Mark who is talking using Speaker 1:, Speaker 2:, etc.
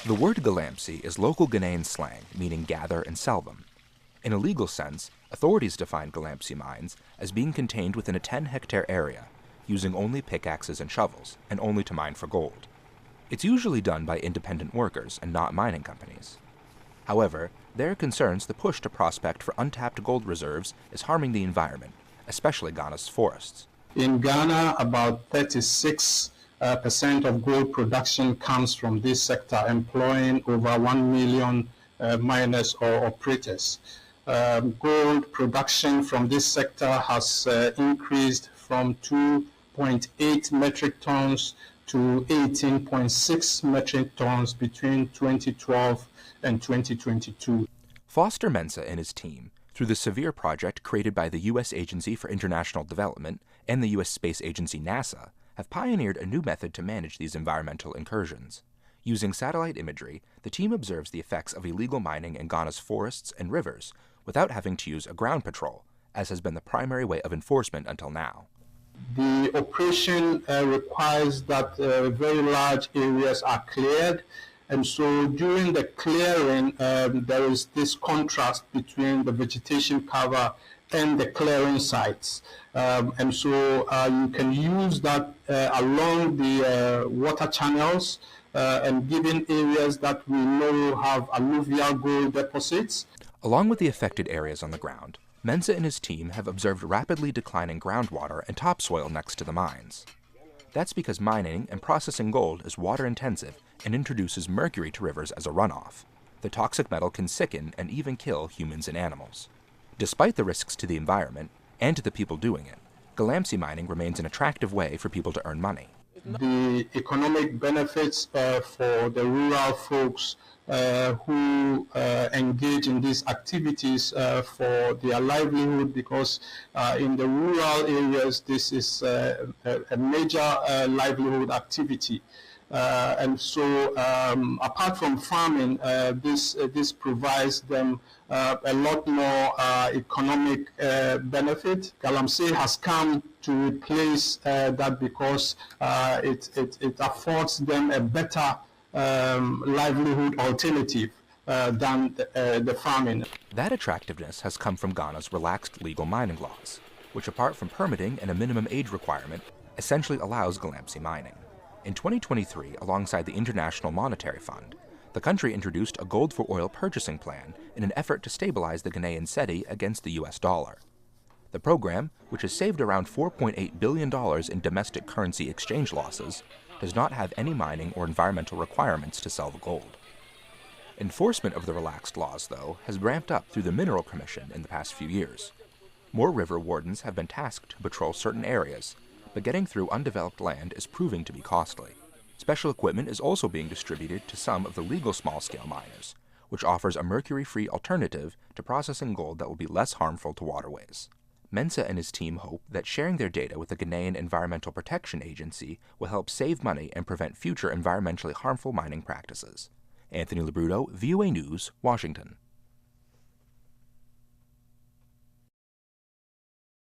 Speaker 1: The word galamsey is local Ghanaian slang meaning gather and sell them. In a legal sense, authorities define galamsey mines as being contained within a 10-hectare area, using only pickaxes and shovels, and only to mine for gold. It's usually done by independent workers and not mining companies. However, there are concerns the push to prospect for untapped gold reserves is harming the environment, especially Ghana's forests.
Speaker 2: In Ghana, about 36% of gold production comes from this sector, employing over 1 million miners or operators. Gold production from this sector has increased from 2.8 metric tons to 18.6 metric tons between 2012 and 2022.
Speaker 1: Foster Mensah and his team, through the SEVERE project created by the U.S. Agency for International Development and the U.S. Space Agency NASA, have pioneered a new method to manage these environmental incursions. Using satellite imagery, the team observes the effects of illegal mining in Ghana's forests and rivers without having to use a ground patrol, as has been the primary way of enforcement until now.
Speaker 2: The operation requires that very large areas are cleared, and so during the clearing there is this contrast between the vegetation cover and the clearing sites, and so you can use that along the water channels and given areas that we know have alluvial gold deposits.
Speaker 1: Along with the affected areas on the ground, Mensah and his team have observed rapidly declining groundwater and topsoil next to the mines. That's because mining and processing gold is water-intensive and introduces mercury to rivers as a runoff. The toxic metal can sicken and even kill humans and animals. Despite the risks to the environment and to the people doing it, galamsey mining remains an attractive way for people to earn money.
Speaker 2: The economic benefits for the rural folks who engage in these activities for their livelihood, because in the rural areas this is a major livelihood activity. And so apart from farming, this provides them a lot more economic benefit. Galamsey has come to replace that because it affords them a better livelihood alternative than the farming.
Speaker 1: That attractiveness has come from Ghana's relaxed legal mining laws, which apart from permitting and a minimum age requirement, essentially allows galamsey mining. In 2023, alongside the International Monetary Fund, the country introduced a gold for oil purchasing plan in an effort to stabilize the Ghanaian cedi against the US dollar. The program, which has saved around $4.8 billion in domestic currency exchange losses, does not have any mining or environmental requirements to sell the gold. Enforcement of the relaxed laws, though, has ramped up through the Mineral Commission in the past few years. More river wardens have been tasked to patrol certain areas, but getting through undeveloped land is proving to be costly. Special equipment is also being distributed to some of the legal small-scale miners, which offers a mercury-free alternative to processing gold that will be less harmful to waterways. Mensah and his team hope that sharing their data with the Ghanaian Environmental Protection Agency will help save money and prevent future environmentally harmful mining practices. Anthony LaBruto, VOA News, Washington.